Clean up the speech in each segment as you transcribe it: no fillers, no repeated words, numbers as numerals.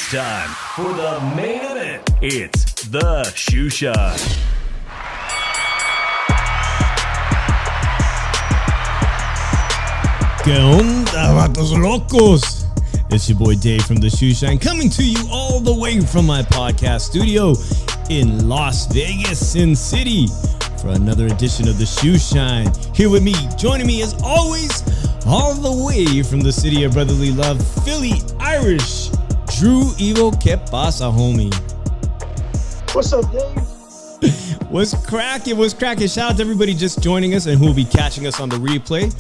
It's time for the main event. It's the Shoe Shot. ¿Qué onda, vatos locos? It's your boy Dave from the Shoe Shine, coming to you all the way from my podcast studio in Las Vegas, Sin City, for another edition of the Shoe Shine. Here with me, joining me as always, all the way from the city of brotherly love, Philly Irish Drew Evo. ¿Qué pasa, homie? What's up, Dave? What's cracking? What's cracking? Shout out to everybody just joining us and who will be catching us on the replay.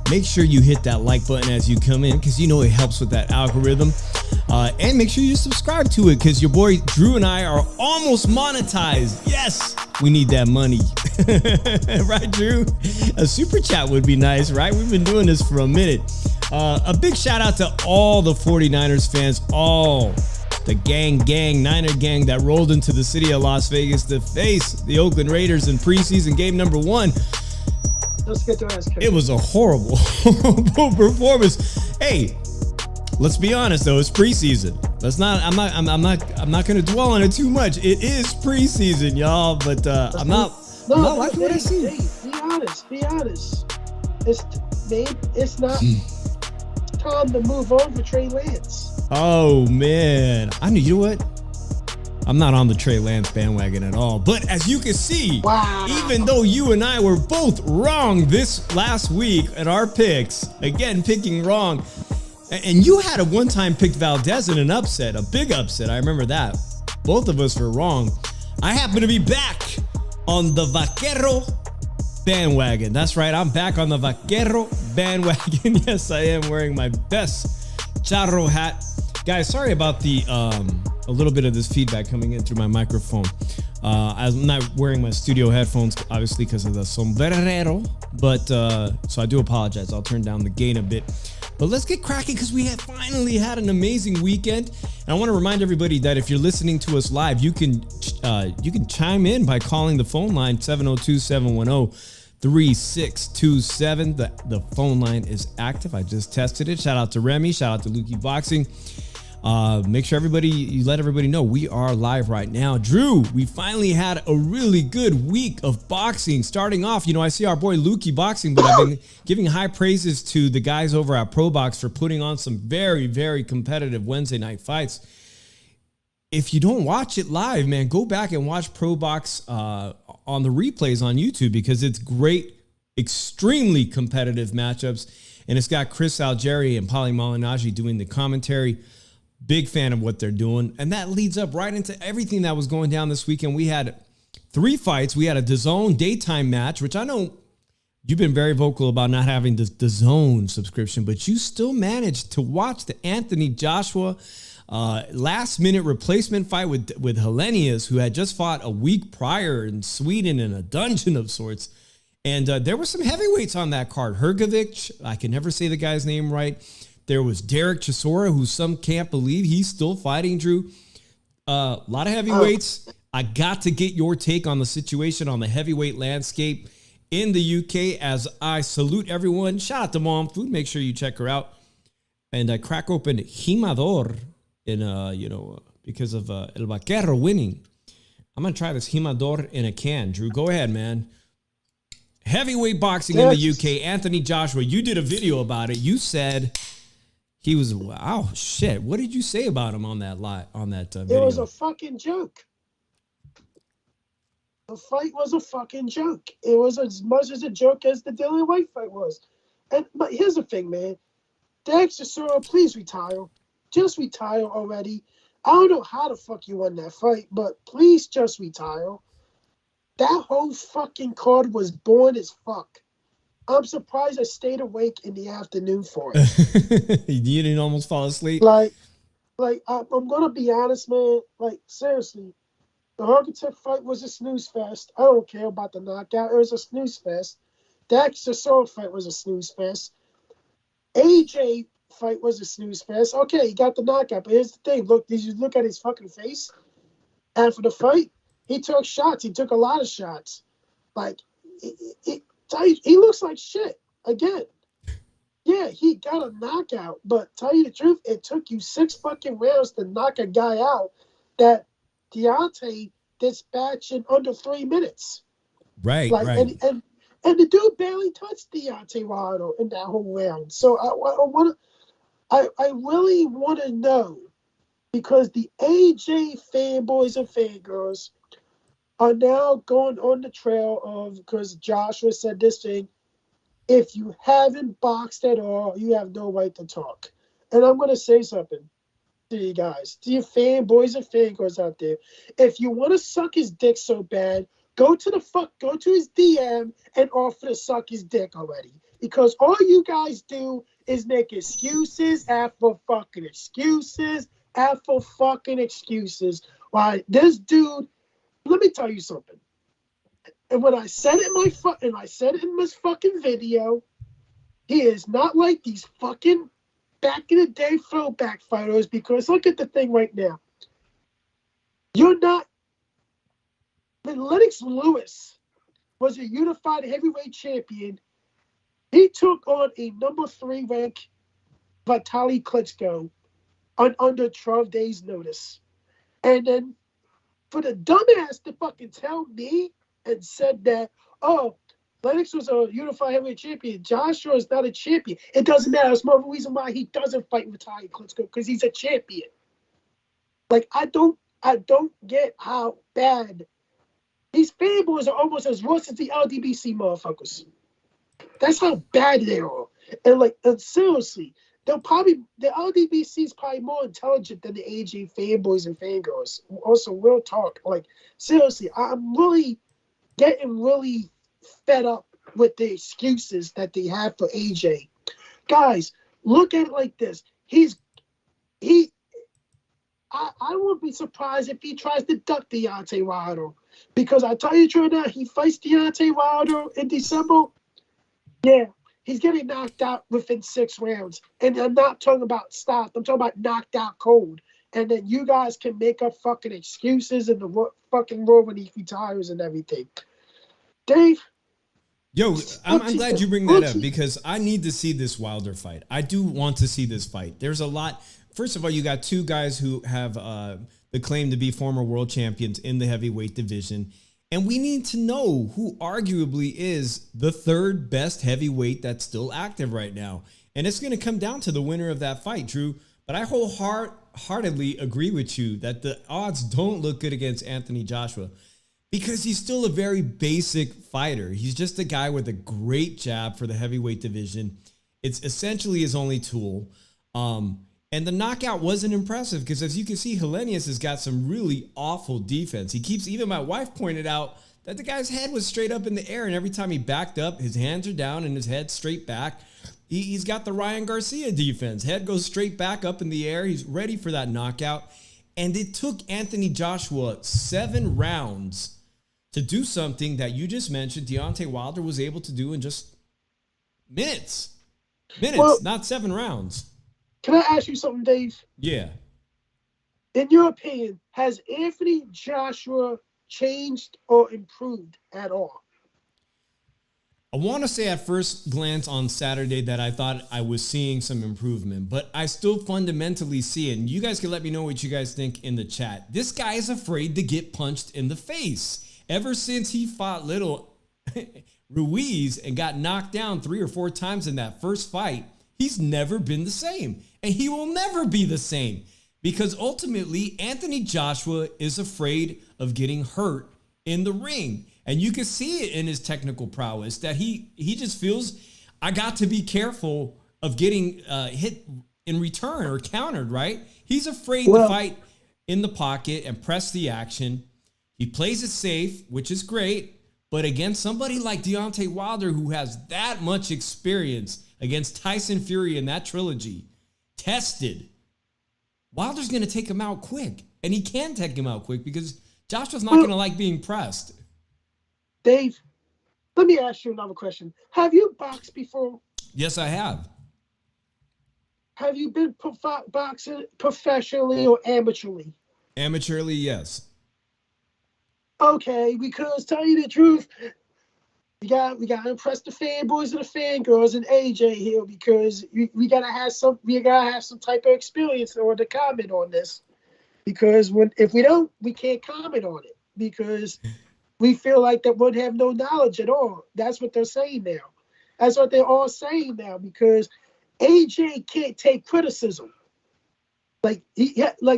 Make sure you hit that like button as you come in, because you know it helps with that algorithm. And make sure you subscribe to it, because your boy Drew and I are almost monetized. Yes, we need that money. Right, Drew? A super chat would be nice, right? We've been doing this for a minute. A big shout out to all the 49ers fans, all the Niner gang that rolled into the city of Las Vegas to face the Oakland Raiders in preseason game number 1. Let's get to ask. It was a horrible performance. Hey, let's be honest though, it's preseason. I'm not gonna dwell on it too much. It is preseason, y'all, but I'm not liking what I see. Be honest. It's not time to move on for Trey Lance. Oh man. You know what? I'm not on the Trey Lance bandwagon at all. But as you can see, wow, even though you and I were both wrong this last week at our picks, again, picking wrong, and you had a one-time picked Valdez in an upset, a big upset. I remember that. Both of us were wrong. I happen to be back on the Vaquero bandwagon. That's right. I'm back on the Vaquero bandwagon. Yes, I am wearing my best charro hat. Guys, sorry about the a little bit of this feedback coming in through my microphone. I'm not wearing my studio headphones, obviously, because of the sombrero, but so I do apologize. I'll turn down the gain a bit. But let's get cracking, because we have finally had an amazing weekend. And I want to remind everybody that if you're listening to us live, you can chime in by calling the phone line 702-710-3627. The phone line is active. I just tested it. Shout out to Remy. Shout out to Lukey Boxing. Make sure you let everybody know we are live right now. Drew, we finally had a really good week of boxing. Starting off, I see our boy Lukey Boxing, but I've been giving high praises to the guys over at Pro Box for putting on some very, very competitive Wednesday night fights. If you don't watch it live, man, go back and watch Pro Box on the replays on YouTube, because it's great, extremely competitive matchups. And it's got Chris Algieri and Paulie Malignaggi doing the commentary. Big fan of what they're doing. And that leads up right into everything that was going down this weekend. We had 3 fights. We had a DAZN daytime match, which I know you've been very vocal about not having the DAZN subscription, but you still managed to watch the ANthony Josua last minute replacement fight with Helenius, who had just fought a week prior in Sweden in a dungeon of sorts. And there were some heavyweights on that card. Hrgovic, I can never say the guy's name right. There was Derek Chisora, who some can't believe he's still fighting, Drew. A lot of heavyweights. I got to get your take on the situation on the heavyweight landscape in the UK, as I salute everyone. Shout out to Mom Food. Make sure you check her out. And I crack open Jimador because of El Vaquero winning. I'm going to try this Jimador in a can. Drew, go ahead, man. Heavyweight boxing in the UK. ANthony Josua, you did a video about it. You said he was, wow, shit. What did you say about him on that video? It was a fucking joke. The fight was a fucking joke. It was as much as a joke as the Dillian Whyte fight was. But here's the thing, man. Derek Chisora, please retire. Just retire already. I don't know how the fuck you won that fight, but please just retire. That whole fucking card was boring as fuck. I'm surprised I stayed awake in the afternoon for it. You didn't almost fall asleep? I'm going to be honest, man. Seriously. The Hrgovic fight was a snooze fest. I don't care about the knockout. It was a snooze fest. Dak Chisora fight was a snooze fest. AJ fight was a snooze fest. Okay, he got the knockout, but here's the thing. Look, did you look at his fucking face after the fight? He took shots. He took a lot of shots. He looks like shit again. Yeah, he got a knockout, but tell you the truth, it took you 6 fucking rounds to knock a guy out that Deontay dispatched in under 3 minutes. Right, Like, right. and the dude barely touched Deontay Wilder in that whole round. So I really want to know, because the AJ fanboys and fangirls are now going on the trail of, because Joshua said this thing, if you haven't boxed at all, you have no right to talk. And I'm going to say something to you guys, to your fanboys and fangirls out there. If you want to suck his dick so bad, go to his DM and offer to suck his dick already. Because all you guys do is make excuses after fucking excuses after fucking excuses. Why this dude? Let me tell you something. And when I said it in my fucking video, he is not like these fucking back in the day throwback fighters. Because look at the thing right now. You're not. When Lennox Lewis was a unified heavyweight champion, he took on a number 3 ranked Vitaly Klitschko on under 12 days' notice. And then for the dumbass to fucking tell me and said that, oh, Lennox was a unified heavyweight champion, Joshua is not a champion. It doesn't matter. It's more reason why he doesn't fight Vitaly Klitschko, because he's a champion. Like, I don't get how bad these fanboys are, almost as worse as the LDBC motherfuckers. That's how bad they are. And seriously, the LDBC is probably more intelligent than the AJ fanboys and fangirls. Also, real talk. Like, seriously, I'm really getting really fed up with the excuses that they have for AJ. Guys, look at it like this. I won't be surprised if he tries to duck Deontay Wilder. Because I tell you the truth now, he fights Deontay Wilder in December. Yeah, he's getting knocked out within 6 rounds. And I'm not talking about stopped. I'm talking about knocked out cold. And then you guys can make up fucking excuses in the fucking world when he retires and everything. Dave? Yo, I'm glad you bring that up, because I need to see this Wilder fight. I do want to see this fight. There's a lot. First of all, you got 2 guys who have the claim to be former world champions in the heavyweight division. And we need to know who arguably is the 3rd best heavyweight that's still active right now. And it's going to come down to the winner of that fight, Drew. But I wholeheartedly agree with you that the odds don't look good against ANthony Josua, because he's still a very basic fighter. He's just a guy with a great jab for the heavyweight division. It's essentially his only tool. And the knockout wasn't impressive, because as you can see, Helenius has got some really awful defense. Even my wife pointed out that the guy's head was straight up in the air, and every time he backed up, his hands are down and his head straight back. He's got the Ryan Garcia defense. Head goes straight back up in the air. He's ready for that knockout. And it took ANthony Josua 7 rounds to do something that you just mentioned Deontay Wilder was able to do in just minutes. Well, not 7 rounds. Can I ask you something, Dave? Yeah. In your opinion, has ANthony Josua changed or improved at all? I want to say at first glance on Saturday that I thought I was seeing some improvement, but I still fundamentally see it. And you guys can let me know what you guys think in the chat. This guy is afraid to get punched in the face. Ever since he fought little Ruiz and got knocked down 3 or 4 times in that first fight, he's never been the same. And he will never be the same, because ultimately ANthony Josua is afraid of getting hurt in the ring. And you can see it in his technical prowess that he just feels, I got to be careful of getting hit in return or countered, right? He's afraid to fight in the pocket and press the action. He plays it safe, which is great. But against somebody like Deontay Wilder, who has that much experience against Tyson Fury in that trilogy, tested, Wilder's going to take him out quick. And he can take him out quick, because Joshua's not going to like being pressed. Dave, let me ask you another question. Have you boxed before? Yes, I have. Have you been boxing professionally or amateurly? Amateurly, yes. Okay, because tell you the truth, we got to impress the fanboys and the fangirls and AJ here because we gotta have some type of experience in order to comment on this. Because if we don't, we can't comment on it because we feel like that would have no knowledge at all. That's what they're saying now. That's what they're all saying now because AJ can't take criticism. Like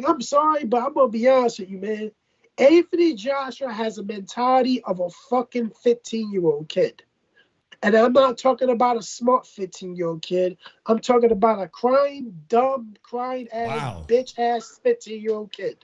I'm sorry, but I'm gonna be honest with you, man. ANthony Josua has a mentality of a fucking 15-year-old kid. And I'm not talking about a smart 15-year-old kid. I'm talking about a crying ass, bitch ass 15-year-old kid.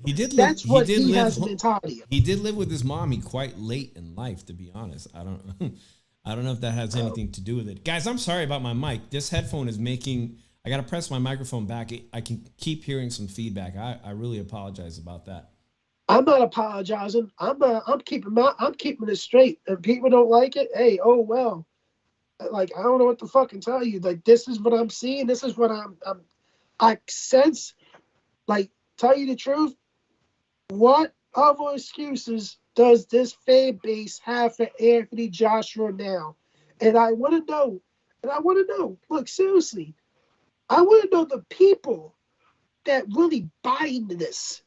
He did live. That's what he has a mentality of. He did live with his mommy quite late in life, to be honest. I don't know if that has anything to do with it. Guys, I'm sorry about my mic. This headphone is making. I gotta press my microphone back. I can keep hearing some feedback. I really apologize about that. I'm not apologizing. I'm keeping it straight. If people don't like it, hey, oh well. Like I don't know what to fucking tell you. Like this is what I'm seeing. This is what I sense. Like tell you the truth. What other excuses does this fan base have for ANthony Josua now? And I want to know. Look, seriously, I want to know the people that really buy into this.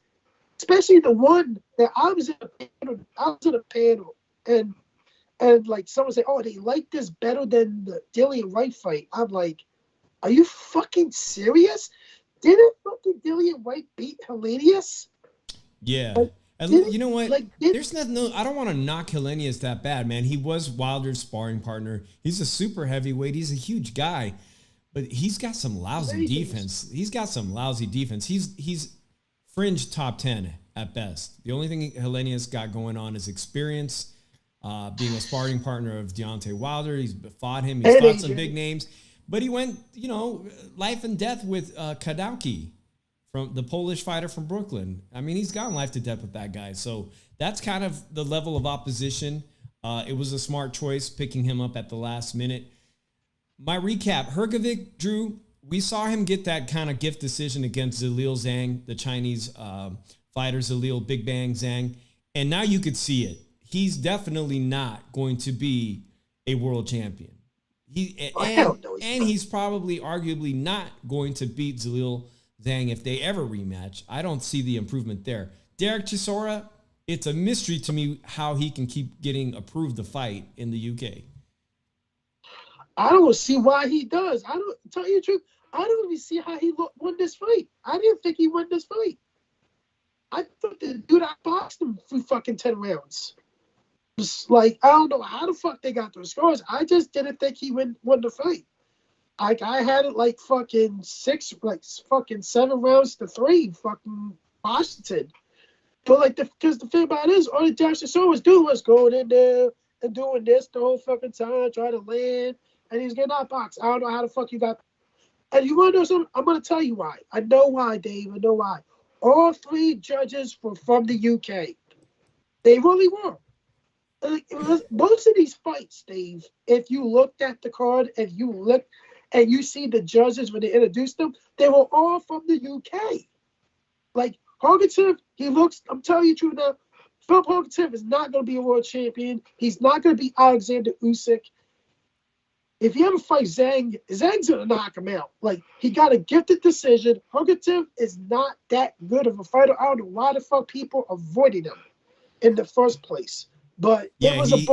Especially the one that I was in a panel and like someone said, oh, they like this better than the Dillian Wright fight. I'm like, are you fucking serious? Didn't fucking Dillian Wright beat Helenius? Yeah. And you know what? There's nothing. I don't want to knock Helenius that bad, man. He was Wilder's sparring partner. He's a super heavyweight. He's a huge guy, but he's got some lousy defense. He's fringe top 10 at best. The only thing Helenius got going on is experience, being a sparring partner of Deontay Wilder. He's fought him. He's fought some big names. But he went, life and death with Kadauki, from the Polish fighter from Brooklyn. I mean, he's gone life to death with that guy. So that's kind of the level of opposition. It was a smart choice picking him up at the last minute. My recap, Hrgovic, Drew, we saw him get that kind of gift decision against Zalil Zhang, the Chinese fighter, Zalil Big Bang Zhang. And now you could see it. He's definitely not going to be a world champion. And he's probably arguably not going to beat Zalil Zhang if they ever rematch. I don't see the improvement there. Derek Chisora, it's a mystery to me how he can keep getting approved the fight in the UK. I don't see why he does. I don't tell you the truth. I don't even see how he won this fight. I didn't think he won this fight. I thought the dude outboxed him for fucking 10 rounds. Just like, I don't know how the fuck they got those scores. I just didn't think he won the fight. Like, I had it like fucking 7 rounds to 3, fucking Washington. But because the thing about it is, all the Derek Chisora was doing was going in there and doing this the whole fucking time, trying to land, and he's getting outboxed. I don't know how the fuck you got. And you want to know something? I'm going to tell you why. I know why, Dave. I know why. All 3 judges were from the UK. They really were. Most of these fights, Dave, if you looked at the card and you see the judges when they introduced them, they were all from the UK. Like, Hrgovic, I'm telling you the truth now, Philip Hrgovic is not going to be a world champion. He's not going to be Alexander Usyk. If he ever fights Zhang, Zhang's going to knock him out. Like, he got a gifted decision. Hrgovic is not that good of a fighter. I don't know why the fuck people avoided him in the first place. But yeah, it was he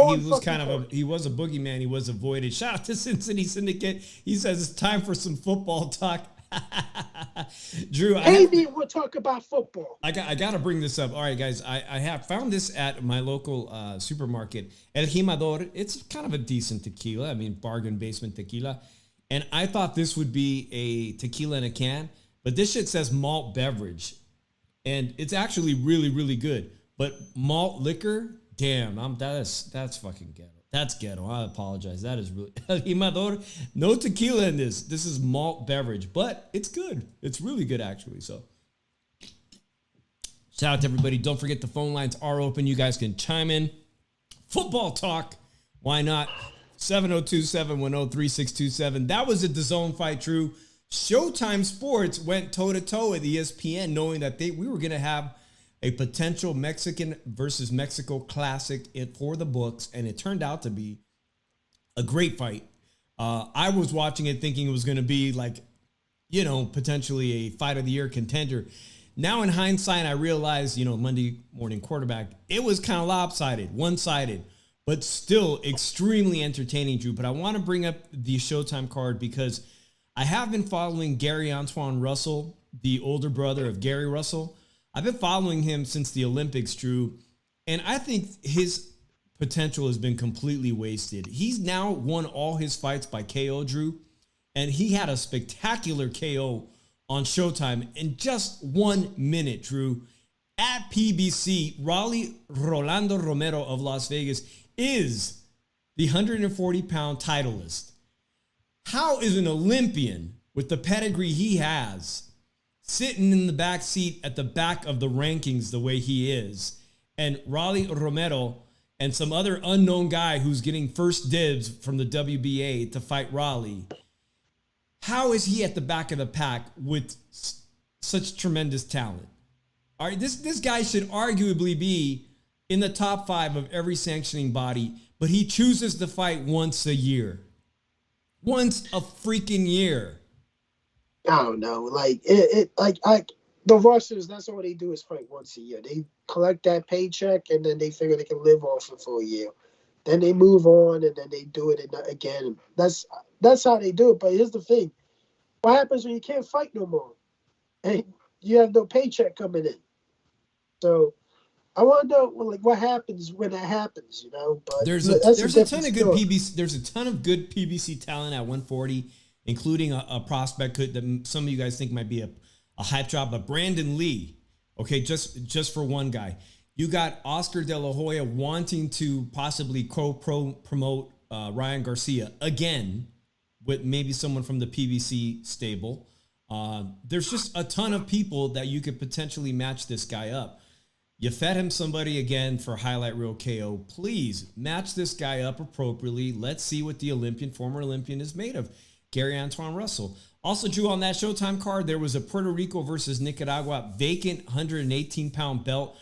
was a boogeyman. He was avoided. Shout out to Cincinnati Syndicate. He says it's time for some football talk. Drew, we'll talk about football. I got to bring this up. All right, guys, I have found this at my local supermarket, El Jimador. It's kind of a decent tequila. I mean, bargain basement tequila. And I thought this would be a tequila in a can, but this shit says malt beverage. And it's actually really, really good. But malt liquor, damn, that's fucking ghetto. That's ghetto. I apologize. That is really El Jimador. No tequila in this. This is malt beverage, but it's good. It's really good, actually. So, shout out to everybody. Don't forget the phone lines are open. You guys can chime in. Football talk. Why not? 702-710-3627. That was a DAZN fight, Drew. Showtime Sports went toe-to-toe with ESPN, knowing that we were going to have a potential Mexican versus Mexico classic for the books, and it turned out to be a great fight. I was watching it thinking it was going to be like, potentially a fight of the year contender. Now in hindsight, I realized, Monday morning quarterback, it was kind of lopsided, one-sided, but still extremely entertaining, Drew. But I want to bring up the Showtime card because I have been following Gary Antoine Russell, the older brother of Gary Russell. I've been following him since the Olympics, Drew, and I think his potential has been completely wasted. He's now won all his fights by KO, Drew, and he had a spectacular KO on Showtime in just 1 minute, Drew. At PBC, Raleigh Rolando Romero of Las Vegas is the 140-pound titleist. How is an Olympian with the pedigree he has sitting in the back seat at the back of the rankings the way he is, and Raleigh Romero and some other unknown guy who's getting first dibs from the WBA to fight Raleigh? How is he at the back of the pack with such tremendous talent? All right, this guy should arguably be in the top 5 of every sanctioning body, but he chooses to fight once a year. Once a freaking year. I don't know. Like the Russians, that's all they do is fight once a year. They collect that paycheck and then they figure they can live off it for a year. Then they move on and then they do it again. That's how they do it. But here's the thing: what happens when you can't fight no more and you have no paycheck coming in? So I want to know what happens when that happens. But there's a ton of good PBC. There's a ton of good PBC talent at 140. Including a prospect that some of you guys think might be a hype job, but Brandon Lee, okay, just for one guy. You got Oscar De La Hoya wanting to possibly promote Ryan Garcia again with maybe someone from the PBC stable. There's just a ton of people that you could potentially match this guy up. You fed him somebody again for highlight reel KO. Please match this guy up appropriately. Let's see what the former Olympian is made of. Gary Antoine Russell. Also, Drew, on that Showtime card, there was a Puerto Rico versus Nicaragua vacant 118-pound belt.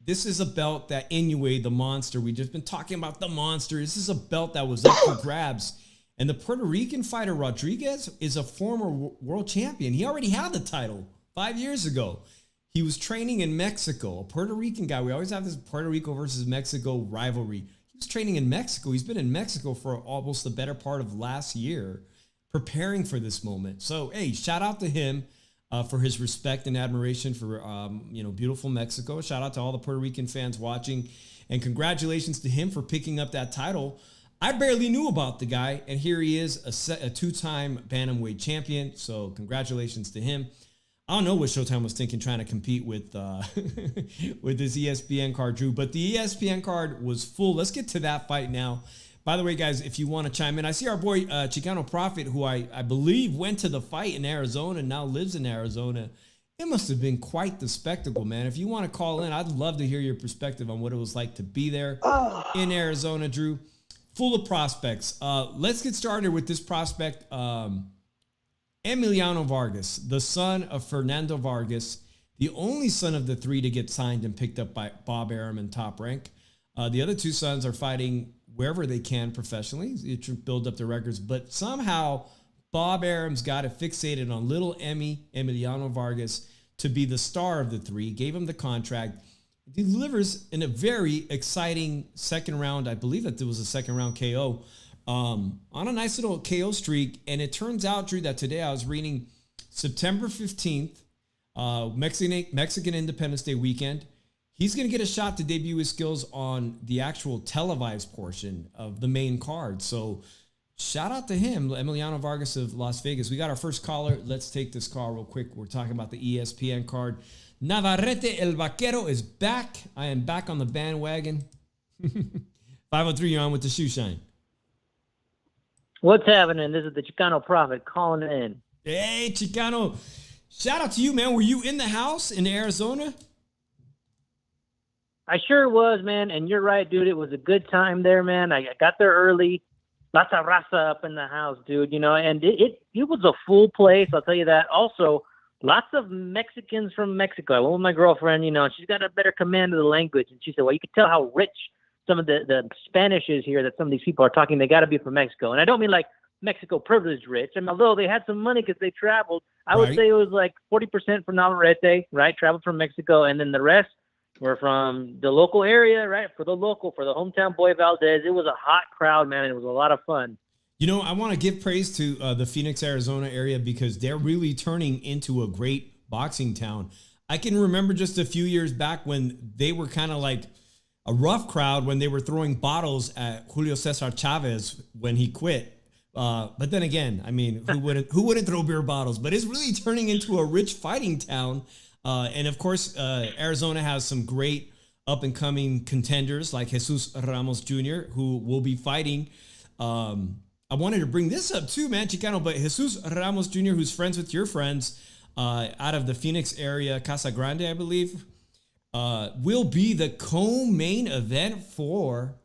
This is a belt that Inoue, the monster, we've just been talking about the monster. This is a belt that was up for grabs. And the Puerto Rican fighter, Rodriguez, is a former world champion. He already had the title 5 years ago. He was training in Mexico, a Puerto Rican guy. We always have this Puerto Rico versus Mexico rivalry. He was training in Mexico. He's been in Mexico for almost the better part of last year, preparing for this moment. So, hey, shout out to him for his respect and admiration for, beautiful Mexico. Shout out to all the Puerto Rican fans watching. And congratulations to him for picking up that title. I barely knew about the guy, and here he is, a two-time bantamweight champion. So congratulations to him. I don't know what Showtime was thinking trying to compete with with this ESPN card, Drew, but the ESPN card was full. Let's get to that fight now. By the way, guys, if you want to chime in, I see our boy Chicano Prophet, who I believe went to the fight in Arizona and now lives in Arizona. It must have been quite the spectacle, man. If you want to call in, I'd love to hear your perspective on what it was like to be there in Arizona, Drew. Full of prospects. Let's get started with this prospect, Emiliano Vargas, the son of Fernando Vargas, the only son of the three to get signed and picked up by Bob Arum in Top Rank. The other two sons are fighting wherever they can professionally to build up their records, but somehow Bob Arum's got it fixated on little Emiliano Vargas to be the star of the three, gave him the contract. He delivers in a very exciting second round. I believe that there was a second round KO on a nice little KO streak. And it turns out, Drew, that today I was reading September 15th, Mexican Independence Day weekend. He's going to get a shot to debut his skills on the actual televised portion of the main card. So shout out to him, Emiliano Vargas of Las Vegas. We got our first caller. Let's take this call real quick. We're talking about the ESPN card. Navarette El Vaquero is back. I am back on the bandwagon. 503, you're on with the Shoe Shine. What's happening? This is the Chicano Prophet calling in. Hey, Chicano. Shout out to you, man. Were you in the house in Arizona? I sure was, man. And you're right, dude. It was a good time there, man. I got there early. Lots of raza up in the house, dude. And it was a full place. I'll tell you that. Also, lots of Mexicans from Mexico. I went with my girlfriend, and she's got a better command of the language. And she said, well, you can tell how rich some of the Spanish is here that some of these people are talking. They got to be from Mexico. And I don't mean like Mexico privileged rich. And although they had some money because they traveled, I would say it was like 40% from Navarette, right? Traveled from Mexico. And then the rest were from the local area, right? For the hometown boy Valdez. It was a hot crowd, man. And it was a lot of fun. I want to give praise to the Phoenix, Arizona area because they're really turning into a great boxing town. I can remember just a few years back when they were kind of like a rough crowd when they were throwing bottles at Julio Cesar Chavez when he quit. But then again, I mean, who wouldn't throw beer bottles? But it's really turning into a rich fighting town. And of course, Arizona has some great up and coming contenders like Jesus Ramos Jr., who will be fighting. I wanted to bring this up too, man, Chicano, but Jesus Ramos Jr., who's friends with your friends out of the Phoenix area, Casa Grande, I believe, will be the co-main event for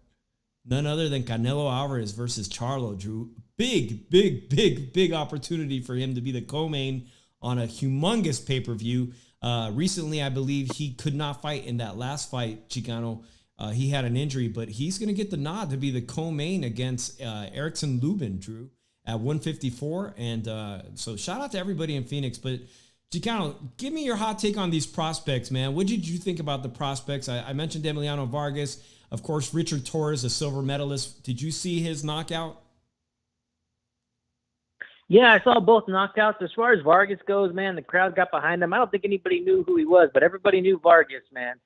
none other than Canelo Alvarez versus Charlo, Drew. Big opportunity for him to be the co-main on a humongous pay-per-view. Recently, I believe he could not fight in that last fight, Chicano. He had an injury, but he's going to get the nod to be the co-main against Erickson Lubin, Drew, at 154. And so shout out to everybody in Phoenix. But Chicano, give me your hot take on these prospects, man. What did you think about the prospects? I mentioned Emiliano Vargas. Of course, Richard Torres, a silver medalist. Did you see his knockout? Yeah, I saw both knockouts. As far as Vargas goes, man, the crowd got behind him. I don't think anybody knew who he was, but everybody knew Vargas, man.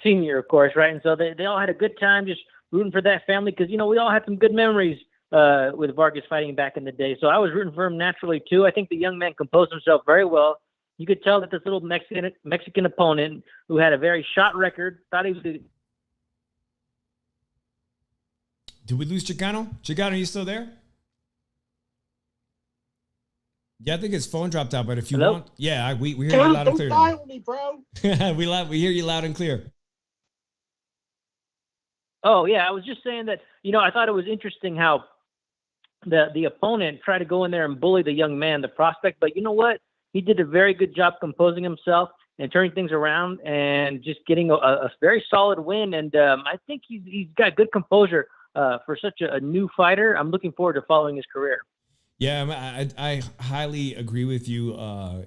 Senior, of course, right? And so they all had a good time just rooting for that family because, we all had some good memories with Vargas fighting back in the day. So I was rooting for him naturally, too. I think the young man composed himself very well. You could tell that this little Mexican opponent who had a very shot record thought he was good. Did we lose Chicano? Chicano, are you still there? Yeah, I think his phone dropped out, but if you want, yeah, we hear you loud and clear. Don't die on me, bro. we hear you loud and clear. Oh, yeah, I was just saying that, I thought it was interesting how the opponent tried to go in there and bully the young man, the prospect, but you know what? He did a very good job composing himself and turning things around and just getting a very solid win, and I think he's got good composure for such a new fighter. I'm looking forward to following his career. Yeah, I highly agree with you.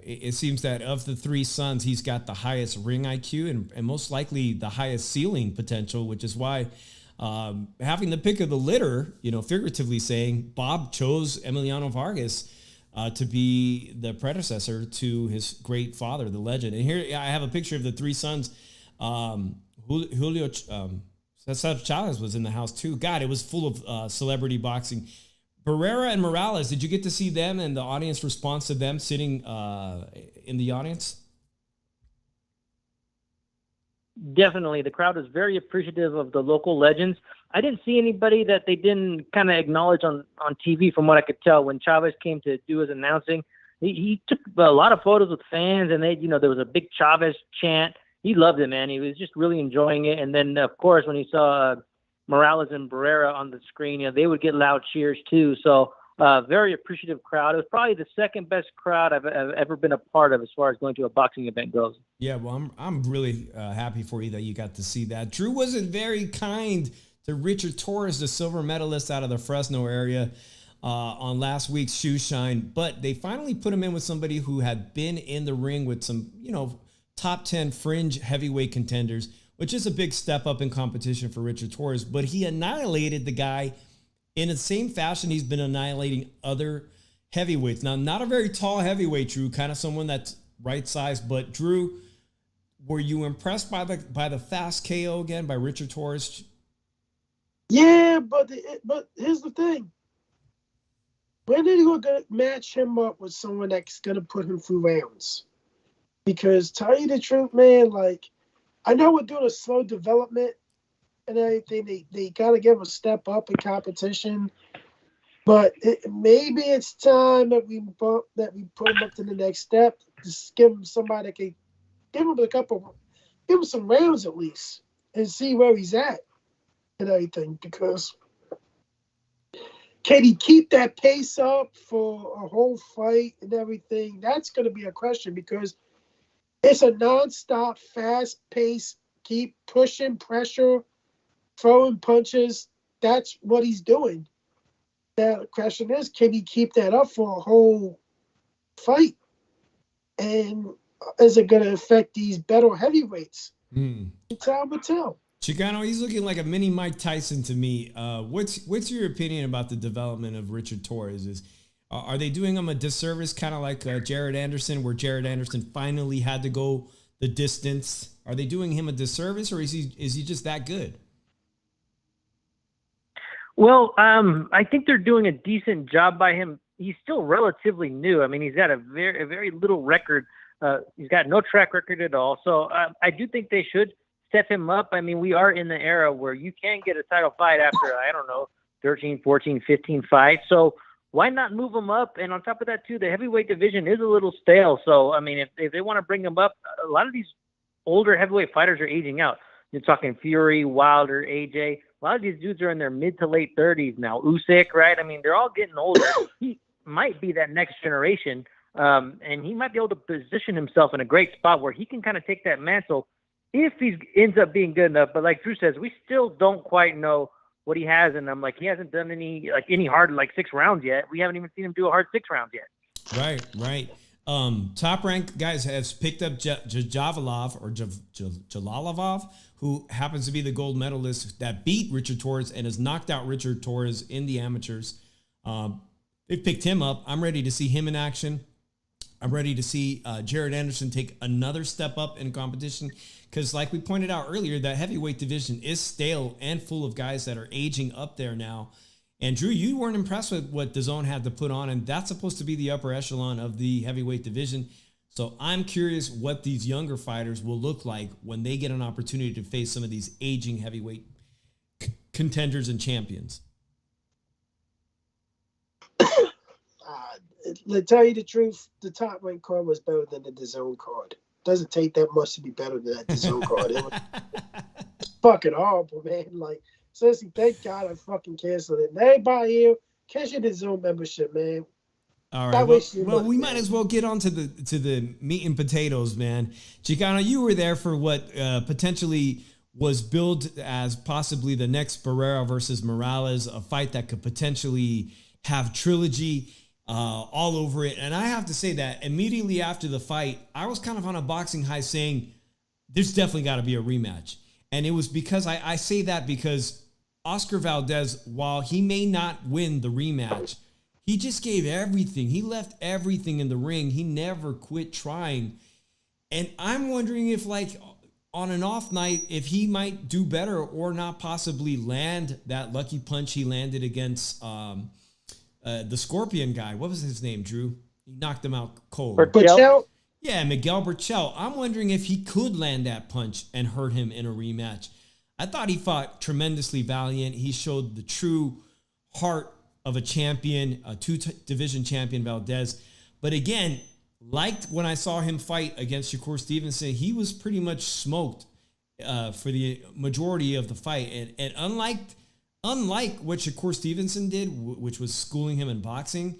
It seems that of the three sons, he's got the highest ring IQ and most likely the highest ceiling potential, which is why having the pick of the litter, figuratively saying, Bob chose Emiliano Vargas to be the predecessor to his great father, the legend. And here I have a picture of the three sons. Julio Cesar Chavez was in the house too. God, it was full of celebrity boxing. Barreras and Morales, did you get to see them and the audience response to them sitting in the audience? Definitely. The crowd was very appreciative of the local legends. I didn't see anybody that they didn't kind of acknowledge on TV from what I could tell. When Chavez came to do his announcing, he took a lot of photos with fans, and there was a big Chavez chant. He loved it, man. He was just really enjoying it. And then, of course, when he saw Morales and Barreras on the screen, they would get loud cheers too. So very appreciative crowd. It was probably the second best crowd I've ever been a part of as far as going to a boxing event goes. Yeah, well, I'm really happy for you that you got to see that. Drew wasn't very kind to Richard Torres, the silver medalist out of the Fresno area on last week's Shoe Shine, but they finally put him in with somebody who had been in the ring with some, top 10 fringe heavyweight contenders, which is a big step up in competition for Richard Torres, but he annihilated the guy in the same fashion he's been annihilating other heavyweights. Now, not a very tall heavyweight, Drew, kind of someone that's right size, but Drew, were you impressed by the fast KO again by Richard Torres? Yeah, but here's the thing. When are you going to match him up with someone that's going to put him through rounds? Because tell you the truth, man, I know we're doing a slow development and everything. They got to give a step up in competition. But maybe it's time that we put him up to the next step. Just give him somebody that can give him some rounds at least and see where he's at and everything. Because can he keep that pace up for a whole fight and everything? That's going to be a question because it's a nonstop, fast pace, keep pushing, pressure, throwing punches. That's what he's doing. Now, the question is, can he keep that up for a whole fight? And is it going to affect these better heavyweights? Time will tell. Chicano, he's looking like a mini Mike Tyson to me. What's your opinion about the development of Richard Torres? Are they doing him a disservice, kind of like Jared Anderson, where Jared Anderson finally had to go the distance? Are they doing him a disservice, or is he just that good? Well, I think they're doing a decent job by him. He's still relatively new. I mean, he's got a very little record. He's got no track record at all. So I do think they should step him up. I mean, we are in the era where you can get a title fight after, 13, 14, 15 fights. So why not move him up? And on top of that, too, the heavyweight division is a little stale. So, I mean, if they want to bring him up, a lot of these older heavyweight fighters are aging out. You're talking Fury, Wilder, AJ. A lot of these dudes are in their mid to late 30s now. Usyk, right? I mean, they're all getting older. He might be that next generation, and he might be able to position himself in a great spot where he can kind of take that mantle if he ends up being good enough. But like Drew says, we still don't quite know what he has in him. Like, he hasn't done any hard 6 rounds yet. We haven't even seen him do a hard 6 rounds yet. Right. Top ranked guys has picked up Javalov or Jalalavov, who happens to be the gold medalist that beat Richard Torres and has knocked out Richard Torres in the amateurs. They've picked him up. I'm ready to see him in action. I'm ready to see Jared Anderson take another step up in competition because, like we pointed out earlier, that heavyweight division is stale and full of guys that are aging up there now. And Drew, you weren't impressed with what DAZN had to put on, and that's supposed to be the upper echelon of the heavyweight division. So I'm curious what these younger fighters will look like when they get an opportunity to face some of these aging heavyweight contenders and champions. To tell you the truth, the top ranked card was better than the DAZN card. Doesn't take that much to be better than that DAZN card. It was fucking horrible, man. Like, seriously, thank God I fucking canceled it. And everybody here, cancel the DAZN membership, man. All right. Well, we might as well get on to the meat and potatoes, man. Chicano, you were there for what potentially was billed as possibly the next Barreras versus Morales, a fight that could potentially have trilogy all over it. And I have to say that immediately after the fight, I was kind of on a boxing high saying, there's definitely got to be a rematch. And it was because I say that because Oscar Valdez, while he may not win the rematch, he just gave everything. He left everything in the ring. He never quit trying. And I'm wondering if, like, on an off night, if he might do better or not possibly land that lucky punch he landed against the Scorpion guy. What was his name, Drew? He knocked him out cold. Burchell? Yeah, Miguel Burchell. I'm wondering if he could land that punch and hurt him in a rematch. I thought he fought tremendously valiant. He showed the true heart of a champion, a two-division champion, Valdez. But again, like when I saw him fight against Shakur Stevenson, he was pretty much smoked for the majority of the fight. And unlike what Shakur Stevenson did, which was schooling him in boxing,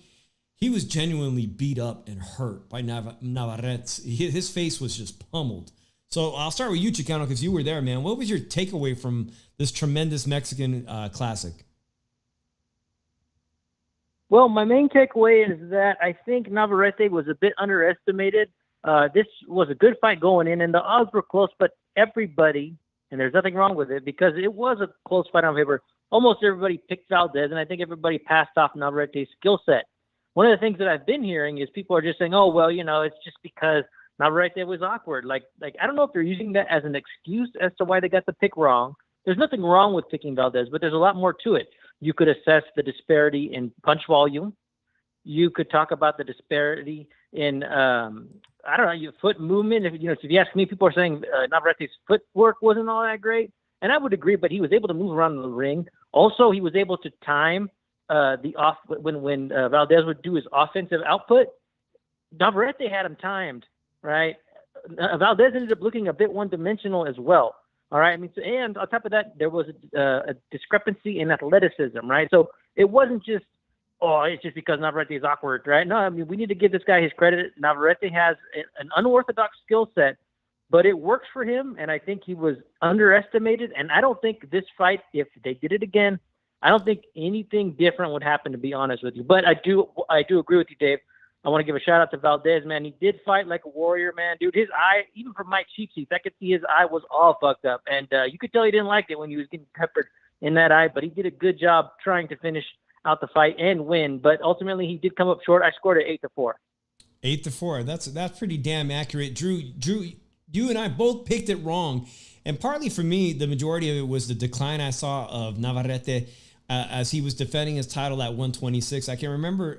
he was genuinely beat up and hurt by Navarette. His face was just pummeled. So I'll start with you, Chicano, because you were there, man. What was your takeaway from this tremendous Mexican classic? Well, my main takeaway is that I think Navarette was a bit underestimated. This was a good fight going in, and the odds were close, but everybody, and there's nothing wrong with it, because it was a close fight on paper, almost everybody picked Valdez, and I think everybody passed off Navarette's skill set. One of the things that I've been hearing is people are just saying, oh, well, it's just because Navarette was awkward. Like I don't know if they're using that as an excuse as to why they got the pick wrong. There's nothing wrong with picking Valdez, but there's a lot more to it. You could assess the disparity in punch volume. You could talk about the disparity in, your foot movement. If you ask me, people are saying Navarette's footwork wasn't all that great. And I would agree, but he was able to move around the ring. Also, he was able to time when Valdez would do his offensive output. Navarette had him timed, right? Valdez ended up looking a bit one-dimensional as well. All right. And on top of that, there was a discrepancy in athleticism, right? So it wasn't just oh, it's just because Navarette is awkward, right? No, I mean, we need to give this guy his credit. Navarette has an unorthodox skill set, but it works for him, and I think he was underestimated. And I don't think this fight, if they did it again, I don't think anything different would happen, to be honest with you. But I do agree with you, Dave. I want to give a shout out to Valdez, man. He did fight like a warrior, man. Dude, his eye, even from my cheek seats, I could see his eye was all fucked up. And you could tell he didn't like it when he was getting peppered in that eye, but he did a good job trying to finish out the fight and win. But ultimately, he did come up short. I scored it 8-4. 8-4. That's pretty damn accurate. Drew, you and I both picked it wrong. And partly for me, the majority of it was the decline I saw of Navarette as he was defending his title at 126. I can remember,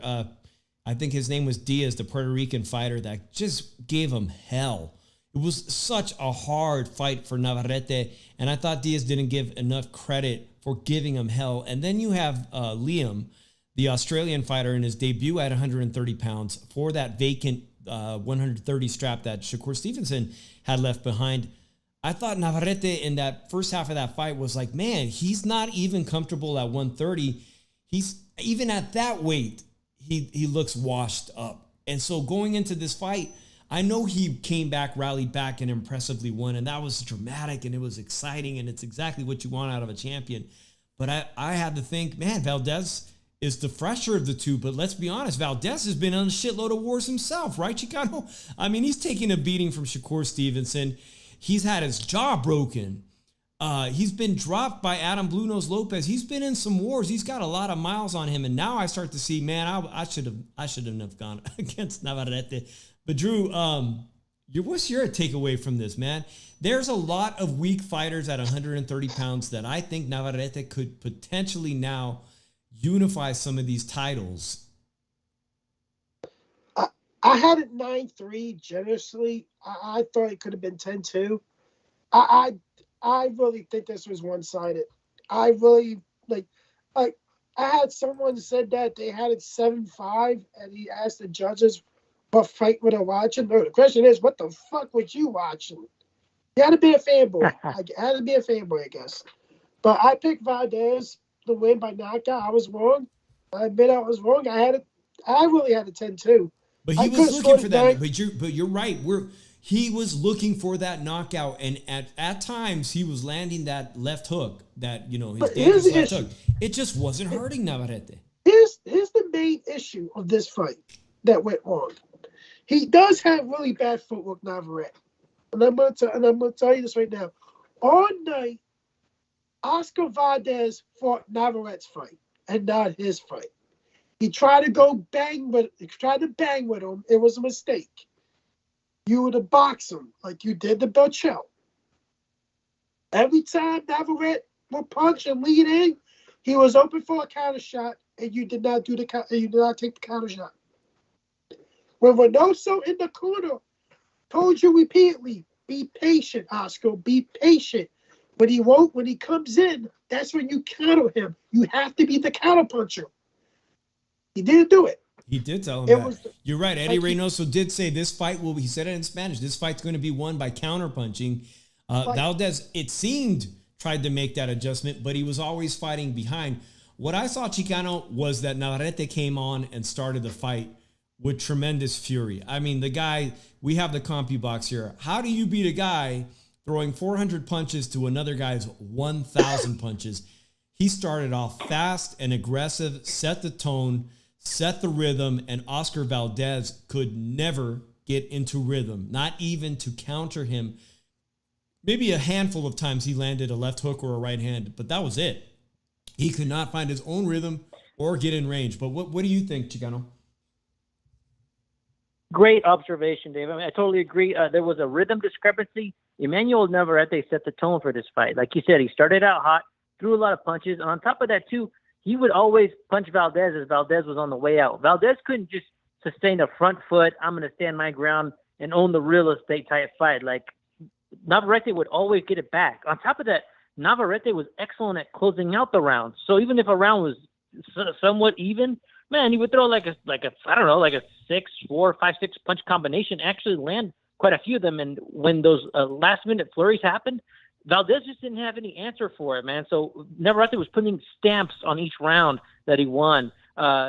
I think his name was Diaz, the Puerto Rican fighter that just gave him hell. It was such a hard fight for Navarette, and I thought Diaz didn't give enough credit for giving him hell. And then you have Liam, the Australian fighter, in his debut at 130 pounds for that vacant 130 strap that Shakur Stevenson had left behind. I thought Navarette in that first half of that fight was like, man, he's not even comfortable at 130. He's even at that weight, he looks washed up. And so going into this fight, I know he came back, rallied back, and impressively won. And that was dramatic and it was exciting. And it's exactly what you want out of a champion. But I had to think, man, Valdez is the fresher of the two. But let's be honest, Valdez has been on a shitload of wars himself, right, Chicano? I mean, he's taking a beating from Shakur Stevenson. He's had his jaw broken. He's been dropped by Adam Blue Nose Lopez. He's been in some wars. He's got a lot of miles on him. And now I start to see, man, I shouldn't have gone against Navarette. But Drew, what's your takeaway from this, man? There's a lot of weak fighters at 130 pounds that I think Navarette could potentially now unify some of these titles. I had it 9-3 generously. I thought it could have been 10-2. I really think this was one-sided. I really I had someone said that they had it 7-5, and he asked the judges what fight were they watching. No, the question is, what the fuck was you watching? You had to be a fanboy. I had to be a fanboy, I guess. But I picked Valdez to win by knockout. I was wrong. I admit I was wrong. I really had a 10-2. But he was looking for that. But you're right. He was looking for that knockout, and at times he was landing that left hook, that his dangerous left hook. It just wasn't hurting Navarette. Here's the main issue of this fight that went wrong. He does have really bad footwork, Navarette, and I'm going to tell you this right now. All night, Oscar Valdez fought Navarette's fight and not his fight. He tried to bang with him. It was a mistake. You were to box him like you did the Belchel. Every time Navarette would punch and lead in, he was open for a counter shot, and you did not take the counter shot. When Reynoso in the corner told you repeatedly, be patient, Oscar, be patient. When he comes in, that's when you counter him. You have to be the counter puncher. He didn't do it. He did tell him that. You're right. Eddie Reynoso did say this fight he said it in Spanish, this fight's going to be won by counterpunching. Valdez, it seemed, tried to make that adjustment, but he was always fighting behind. What I saw, Chicano, was that Navarette came on and started the fight with tremendous fury. I mean, the guy, we have the CompuBox here. How do you beat a guy throwing 400 punches to another guy's 1,000 punches? He started off fast and aggressive, set the tone, set the rhythm, and Oscar Valdez could never get into rhythm, not even to counter him. Maybe a handful of times he landed a left hook or a right hand, but that was it. He could not find his own rhythm or get in range. But what do you think, Chicano? Great observation, Dave. I mean, I totally agree. There was a rhythm discrepancy. Emmanuel Navarette set the tone for this fight. Like you said, he started out hot, threw a lot of punches, and on top of that, too, he would always punch Valdez as Valdez was on the way out. Valdez couldn't just sustain a front foot, I'm going to stand my ground and own the real estate type fight. Like, Navarette would always get it back. On top of that, Navarette was excellent at closing out the rounds. So even if a round was somewhat even, man, he would throw like a 6, 4, 5, 6 punch combination, actually land quite a few of them. And when those last minute flurries happened, Valdez just didn't have any answer for it, man. So Navarette was putting stamps on each round that he won.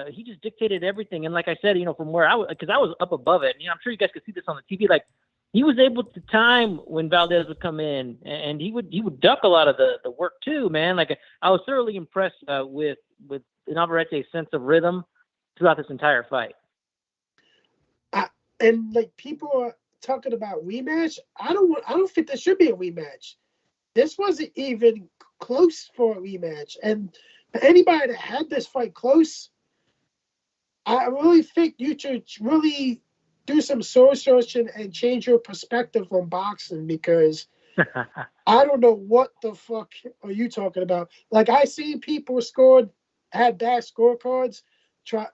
He just dictated everything. And like I said, from where I was, because I was up above it, I'm sure you guys could see this on the TV. Like, he was able to time when Valdez would come in, and he would duck a lot of the work too, man. Like, I was thoroughly impressed with Navarrette's sense of rhythm throughout this entire fight. And like, people are talking about rematch. I don't think there should be a rematch. This wasn't even close for a rematch. And anybody that had this fight close, I really think you should really do some soul searching and change your perspective on boxing, because I don't know what the fuck are you talking about. Like, I seen people had bad scorecards.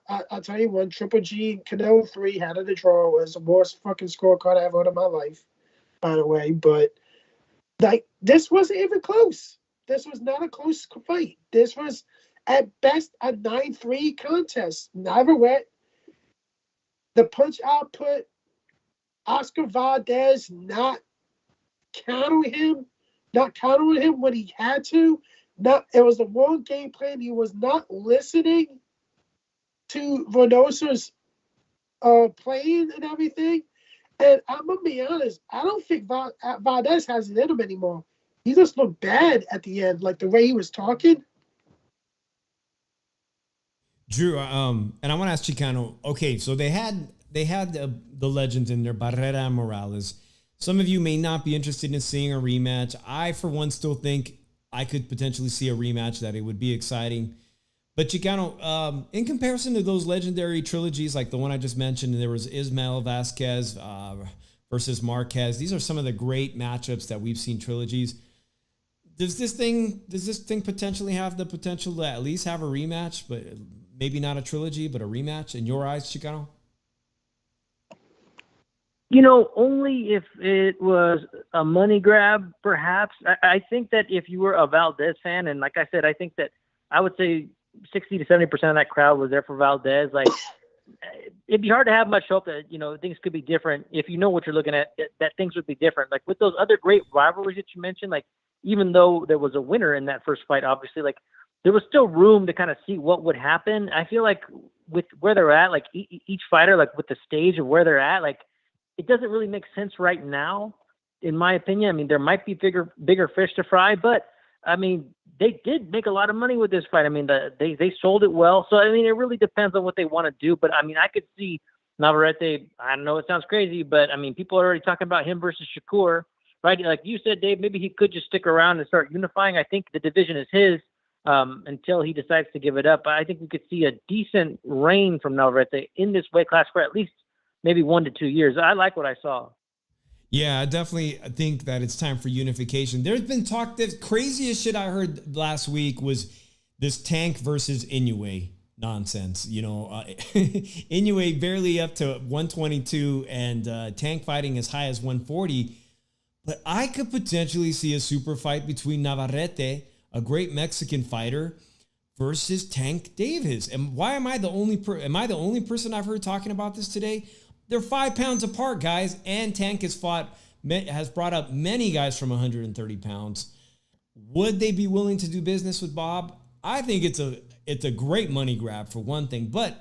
I'll tell you one, Triple G Canelo 3 had it a draw. It was the worst fucking scorecard I ever had in my life, by the way. But like, this wasn't even close. This was not a close fight. This was at best a 9-3 contest. Navarette, the punch output, Oscar Valdez not countering him when he had to. It was the wrong game plan. He was not listening to Reynoso's playing and everything. And I'm going to be honest, I don't think Valdez has it in him anymore. He just looked bad at the end, like the way he was talking. Drew, and I want to ask Chicano, okay, so they had the legends in there, Barreras and Morales. Some of you may not be interested in seeing a rematch. I, for one, still think I could potentially see a rematch, that it would be exciting. But Chicano, in comparison to those legendary trilogies, like the one I just mentioned, there was Ismael Vasquez versus Marquez. These are some of the great matchups that we've seen trilogies. Does this thing potentially have the potential to at least have a rematch, but maybe not a trilogy, but a rematch in your eyes, Chicano? Only if it was a money grab, perhaps. I think that if you were a Valdez fan, and like I said, I think that I would say 60 to 70% of that crowd was there for Valdez. Like, it'd be hard to have much hope that, things could be different. If you know what you're looking at, that things would be different. Like, with those other great rivalries that you mentioned, like, even though there was a winner in that first fight, obviously, like, there was still room to kind of see what would happen. I feel like with where they're at, like, each fighter, like, with the stage of where they're at, like, it doesn't really make sense right now, in my opinion. I mean, there might be bigger fish to fry, but I mean, they did make a lot of money with this fight. I mean, they sold it well. So, I mean, it really depends on what they want to do. But, I mean, I could see Navarrete, I know it sounds crazy, but, I mean, people are already talking about him versus Shakur, right? Like you said, Dave, maybe he could just stick around and start unifying. I think the division is his until he decides to give it up. But I think we could see a decent reign from Navarrete in this weight class for at least maybe 1 to 2 years. I like what I saw. Yeah, I definitely think that it's time for unification. There's been talk, the craziest shit I heard last week was this Tank versus Inoue nonsense. Inoue barely up to 122 and Tank fighting as high as 140. But I could potentially see a super fight between Navarrete, a great Mexican fighter, versus Tank Davis. And why am I the only person I've heard talking about this today? They're 5 pounds apart, guys, and Tank has brought up many guys from 130 pounds. Would they be willing to do business with Bob? I think it's a great money grab for one thing, but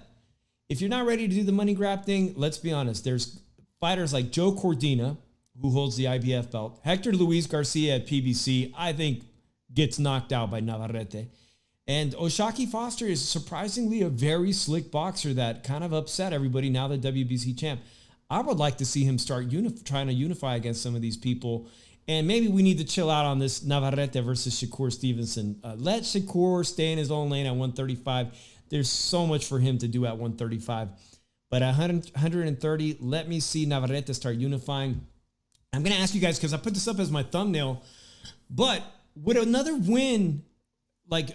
if you're not ready to do the money grab thing, let's be honest. There's fighters like Joe Cordina, who holds the IBF belt. Hector Luis Garcia at PBC, I think, gets knocked out by Navarrete. And Oshaki Foster is surprisingly a very slick boxer that kind of upset everybody now the WBC champ. I would like to see him start trying to unify against some of these people. And maybe we need to chill out on this Navarrete versus Shakur Stevenson. Let Shakur stay in his own lane at 135. There's so much for him to do at 135. But at 130, let me see Navarrete start unifying. I'm going to ask you guys, because I put this up as my thumbnail, but would another win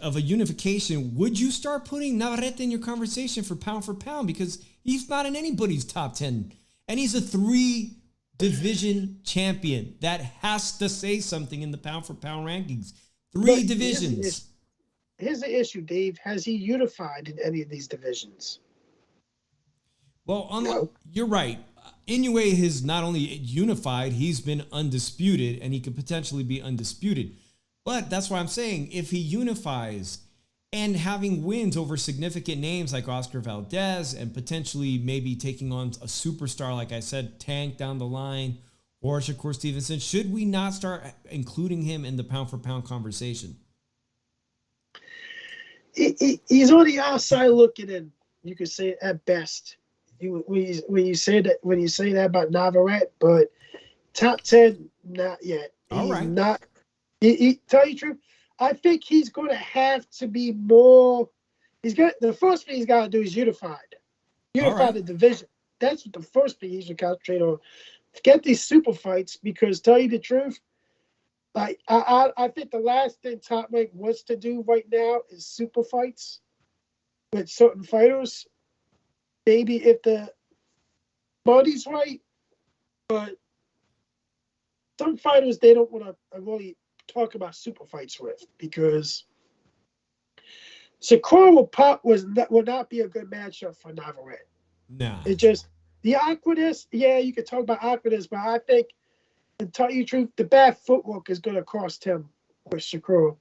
of a unification, would you start putting Navarrete in your conversation for pound? Because he's not in anybody's top 10. And he's a 3-division champion. That has to say something in the pound for pound rankings. 3 divisions. Here's the issue, Dave. Has he unified in any of these divisions? Well, you're right. Inoue has not only unified, he's been undisputed, and he could potentially be undisputed. But that's why I'm saying, if he unifies and having wins over significant names like Oscar Valdez and potentially maybe taking on a superstar, like I said, Tank down the line, or Shakur Stevenson, should we not start including him in the pound-for-pound conversation? He's on the outside looking in. You could say it at best. When you say that about Navarette, but top 10, not yet. All right. Not. Tell you the truth, I think he's going to have to be more. The first thing he's got to do is unify the division. That's what the first thing he should concentrate on. Get these super fights, because tell you the truth, like I think the last thing Top Rank wants to do right now is super fights with certain fighters. Maybe if the money's right, but some fighters they don't want to really talk about super fights with, because Shakur will not be a good matchup for Navarette. Nah. It just the awkwardness. Yeah, you could talk about awkwardness, but I think, to tell you the truth, the bad footwork is going to cost him with Shakur.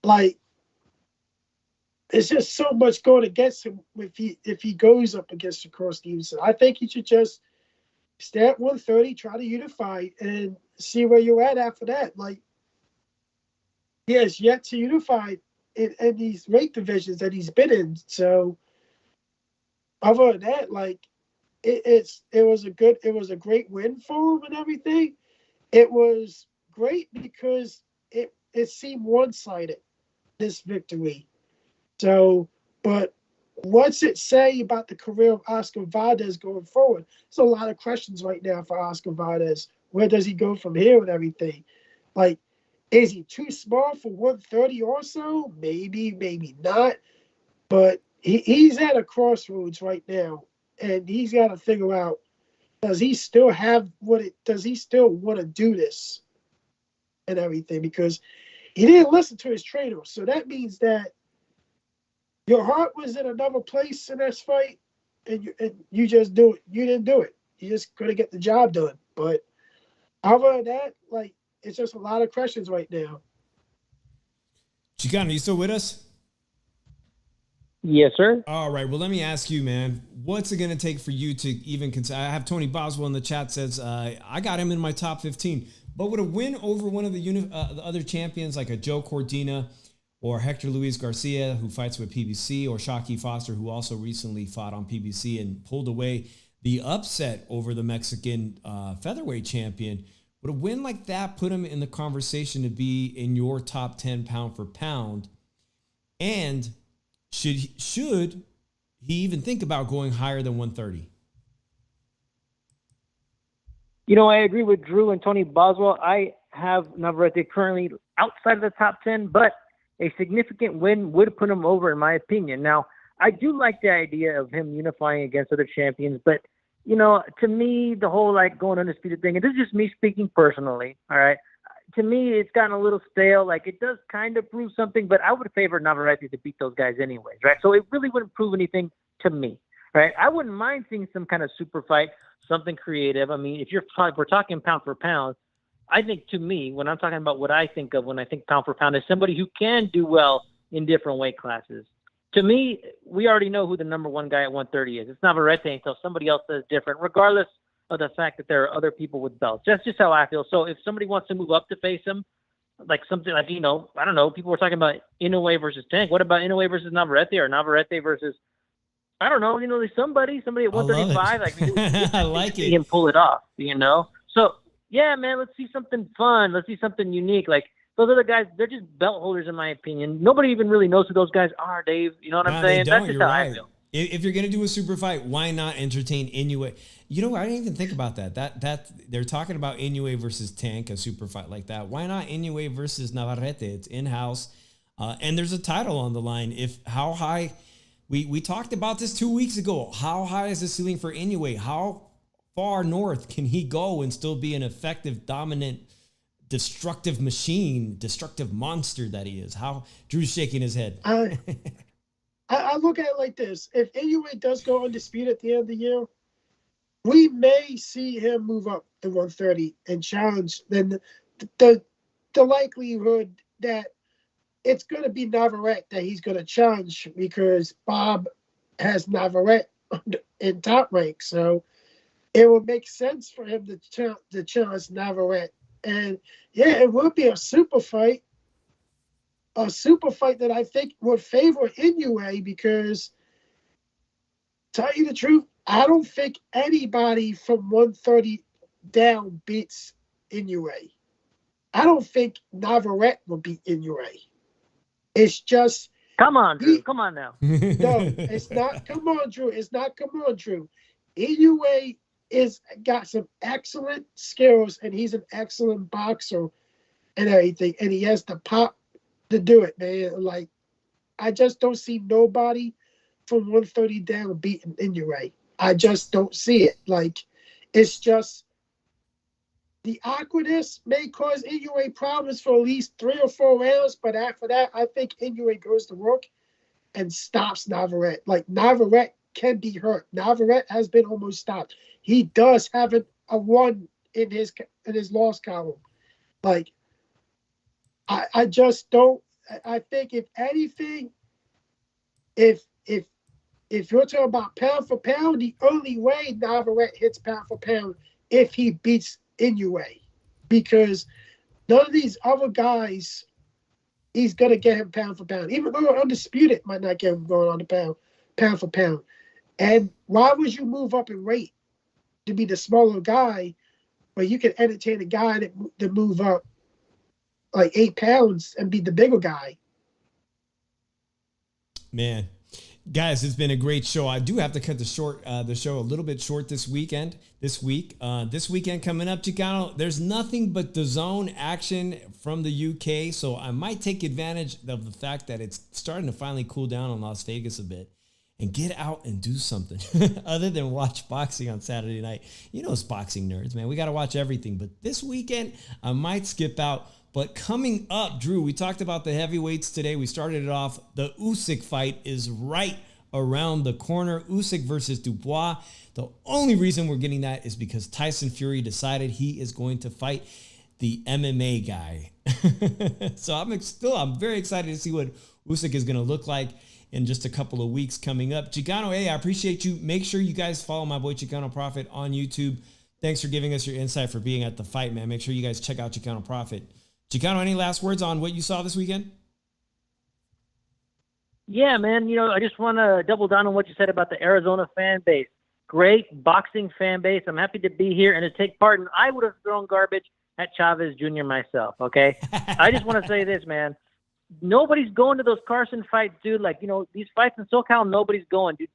Like, it's just so much going against him if he goes up against Shakur Stevenson. I think he should just stay at 130, try to unify, and see where you're at after that. Like, he has yet to unify in these weight divisions that he's been in. So, other than that, like, it was a great win for him and everything. It was great because it seemed one-sided, this victory. So, but what's it say about the career of Oscar Valdez going forward? There's a lot of questions right now for Oscar Valdez. Where does he go from here with everything? Like, is he too small for 130 or so? Maybe, maybe not. But he's at a crossroads right now, and he's got to figure out, does he still want to do this and everything? Because he didn't listen to his trainer. So that means that your heart was in another place in this fight, and you just do it. You didn't do it. You just couldn't get the job done. But other than that, like, it's just a lot of questions right now. Chicano, you still with us? Yes, sir. All right. Well, let me ask you, man, what's it going to take for you to even consider? I have Tony Boswell in the chat says, I got him in my top 15, but would a win over one of the other champions like a Joe Cordina or Hector Luis Garcia, who fights with PBC, or Shockey Foster, who also recently fought on PBC and pulled away the upset over the Mexican featherweight champion, would a win like that put him in the conversation to be in your top 10 pound for pound? And should he even think about going higher than 130? You know, I agree with Drew and Tony Boswell. I have Navarrete currently outside of the top 10, but a significant win would put him over, in my opinion. Now, I do like the idea of him unifying against other champions, but, you know, to me, the whole, like, going undisputed thing, and this is just me speaking personally, all right? To me, it's gotten a little stale. Like, it does kind of prove something, but I would favor Navarrete to beat those guys anyways, right? So it really wouldn't prove anything to me, right? I wouldn't mind seeing some kind of super fight, something creative. I mean, if we're talking pound for pound, I think, to me, when I'm talking about what I think of when I think pound for pound, is somebody who can do well in different weight classes. To me, we already know who the number one guy at 130 is. It's Navarrete until somebody else says different, regardless of the fact that there are other people with belts. That's just how I feel. So if somebody wants to move up to face him, like something like, you know, I don't know, people were talking about Inoue versus Tank. What about Inoue versus Navarrete, or Navarrete versus, I don't know, you know, there's somebody at 135. Like, I like it. See him pull it off, you know? So, yeah, man, let's see something fun. Let's see something unique. Like, those other guys, they're just belt holders, in my opinion. Nobody even really knows who those guys are, Dave. You know what I'm saying? That's just how I feel. If you're going to do a super fight, why not entertain Inoue? You know, I didn't even think about that. That they're talking about Inoue versus Tank, a super fight like that. Why not Inoue versus Navarrete? It's in-house. And there's a title on the line. How high, we talked about this 2 weeks ago. How high is the ceiling for Inoue? How far north can he go and still be an effective, dominant, destructive machine, destructive monster that he is? How Drew's shaking his head. I look at it like this. If Inoue does go undisputed at the end of the year, we may see him move up to 130 and challenge. Then the likelihood that it's going to be Navarette that he's going to challenge because Bob has Navarette in Top Rank. So it would make sense for him to challenge Navarette. And yeah, it would be a super fight. A super fight that I think would favor Inoue because, tell you the truth, I don't think anybody from 130 down beats Inoue. I don't think Navarette will beat Inoue. It's just... Come on, Drew. Come on now. No, it's not. Come on, Drew. It's not. Come on, Drew. Inoue got some excellent skills, and he's an excellent boxer and everything, and he has the pop to do it, man. Like, I just don't see nobody from 130 down beating Inoue. I just don't see it. Like, it's just the awkwardness may cause Inoue problems for at least 3 or 4 rounds, but after that, I think Inoue goes to work and stops Navarette. Like, Navarette can be hurt. Navarette has been almost stopped. He does have a 1 in his loss column. Like, I just don't. I think if anything, if you're talking about pound for pound, the only way Navarette hits pound for pound if he beats Inoue, because none of these other guys, he's gonna get him pound for pound. Even though Undisputed might not get him going on the pound for pound. And why would you move up in weight to be the smaller guy, but you can entertain a guy that move up like 8 pounds and be the bigger guy? Man, guys, it's been a great show. I do have to cut the show a little bit short this week coming up, Chicano. There's nothing but the zone action from the UK, so I might take advantage of the fact that it's starting to finally cool down in Las Vegas a bit and get out and do something other than watch boxing on Saturday night. You know, it's boxing nerds, man. We got to watch everything, but this weekend I might skip out. But coming up, Drew, we talked about the heavyweights today. We started it off. The Usyk fight is right around the corner. Usyk versus Dubois. The only reason we're getting that is because Tyson Fury decided he is going to fight the MMA guy. So I'm very excited to see what Usyk is going to look like in just a couple of weeks coming up. Chicano, hey, I appreciate you. Make sure you guys follow my boy Chicano Prophet on YouTube. Thanks for giving us your insight for being at the fight, man. Make sure you guys check out Chicano Prophet. Chicano, any last words on what you saw this weekend? Yeah, man. You know, I just want to double down on what you said about the Arizona fan base. Great boxing fan base. I'm happy to be here and to take part. And I would have thrown garbage at Chavez Jr. myself, okay? I just want to say this, man. Nobody's going to those Carson fights, dude. Like, you know, these fights in SoCal, nobody's going, dude.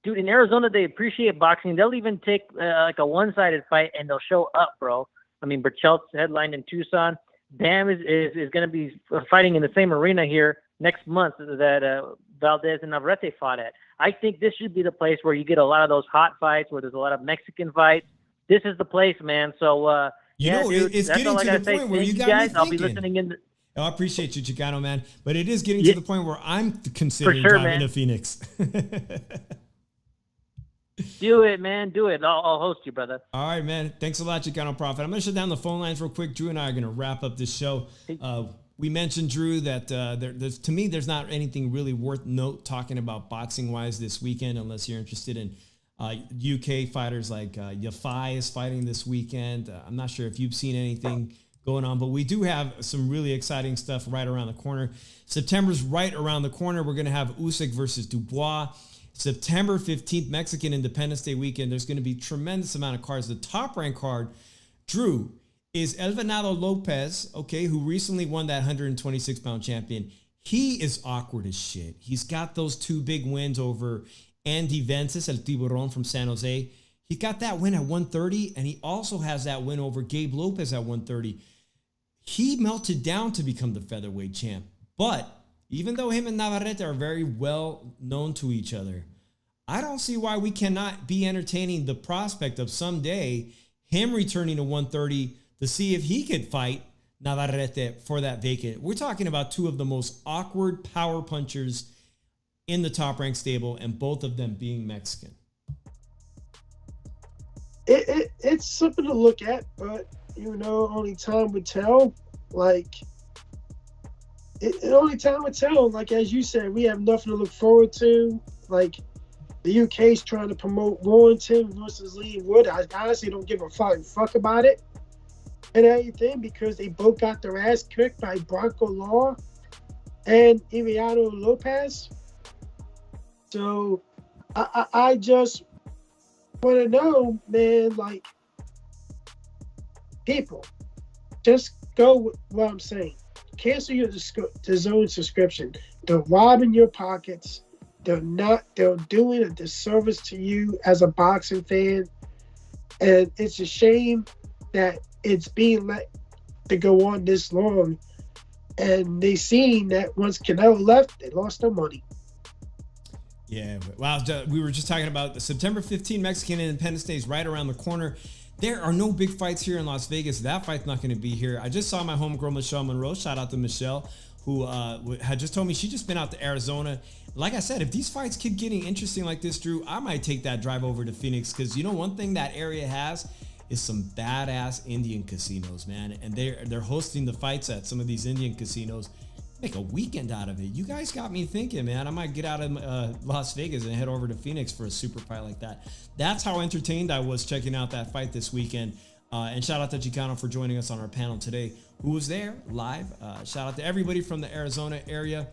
Dude, in Arizona, they appreciate boxing. They'll even take like a one-sided fight and they'll show up, bro. I mean, Burchell's headlined in Tucson. Bam is going to be fighting in the same arena here next month that Valdez and Navarette fought at. I think this should be the place where you get a lot of those hot fights, where there's a lot of Mexican fights. This is the place, man. So, dude, it's getting to the point where you got me thinking. I'll be listening in. I appreciate you, Chicano, man. But it is getting to the point where I'm considering driving to Phoenix. Do it, man. Do it. I'll host you, brother. All right, man. Thanks a lot, Chicano Prophet. I'm going to shut down the phone lines real quick. Drew and I are going to wrap up this show. We mentioned, Drew, that to me, there's not anything really worth talking about boxing-wise this weekend unless you're interested in UK fighters like Yafai is fighting this weekend. I'm not sure if you've seen anything going on, but we do have some really exciting stuff right around the corner. September's right around the corner. We're going to have Usyk versus Dubois. September 15th, Mexican Independence Day weekend. There's going to be tremendous amount of cards. The top ranked card, Drew, is El Venado Lopez, okay, who recently won that 126-pound champion. He is awkward as shit. He's got those 2 big wins over Andy Vences, El Tiburon from San Jose. He got that win at 130, and he also has that win over Gabe Lopez at 130. He melted down to become the featherweight champ, but even though him and Navarette are very well known to each other, I don't see why we cannot be entertaining the prospect of someday him returning to 130 to see if he could fight Navarette for that vacant. We're talking about 2 of the most awkward power punchers in the top rank stable, and both of them being Mexican. It's something to look at, but only time would tell. Like, it only time will tell. Like as you said, we have nothing to look forward to. Like the UK's trying to promote Warrington versus Lee Wood. I honestly don't give a fuck about it and everything because they both got their ass kicked by Bronco Law and Emiliano Lopez. So I just want to know, man, like, people, just go with what I'm saying. Cancel your DAZN subscription. They're robbing your pockets. They're doing a disservice to you as a boxing fan. And it's a shame that it's being let to go on this long. And they seen that once Canelo left, they lost their money. Yeah, wow. We were just talking about the September 15 Mexican Independence Day is right around the corner. There are no big fights here in Las Vegas. That fight's not going to be here. I just saw my homegirl, Michelle Monroe. Shout out to Michelle, who had just told me she just been out to Arizona. Like I said, if these fights keep getting interesting like this, Drew, I might take that drive over to Phoenix because, you know, one thing that area has is some badass Indian casinos, man. And they're hosting the fights at some of these Indian casinos. Make a weekend out of it. You guys got me thinking, man. I might get out of Las Vegas and head over to Phoenix for a super fight like that. That's how entertained I was checking out that fight this weekend. And shout out to Chicano for joining us on our panel today. Who was there live? Shout out to everybody from the Arizona area.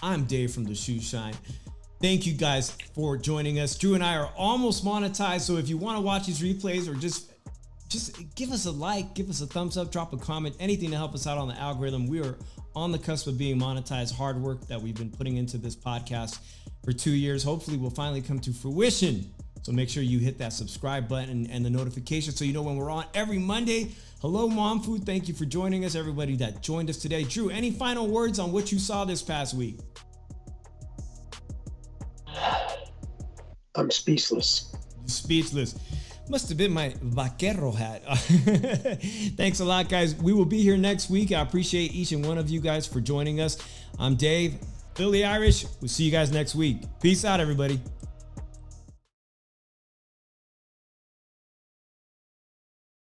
I'm Dave from the Shoe Shine. Thank you guys for joining us. Drew and I are almost monetized, so if you want to watch these replays or just give us a like, give us a thumbs up, drop a comment, anything to help us out on the algorithm. We are on the cusp of being monetized. Hard work that we've been putting into this podcast for 2 years. Hopefully will finally come to fruition. So make sure you hit that subscribe button and the notification so you know when we're on every Monday. Hello, Mom Food. Thank you for joining us, everybody that joined us today. Drew, any final words on what you saw this past week? I'm speechless. Speechless. Must have been my vaquero hat. Thanks a lot, guys. We will be here next week. I appreciate each and one of you guys for joining us. I'm Dave, Philly Irish. We'll see you guys next week. Peace out, everybody.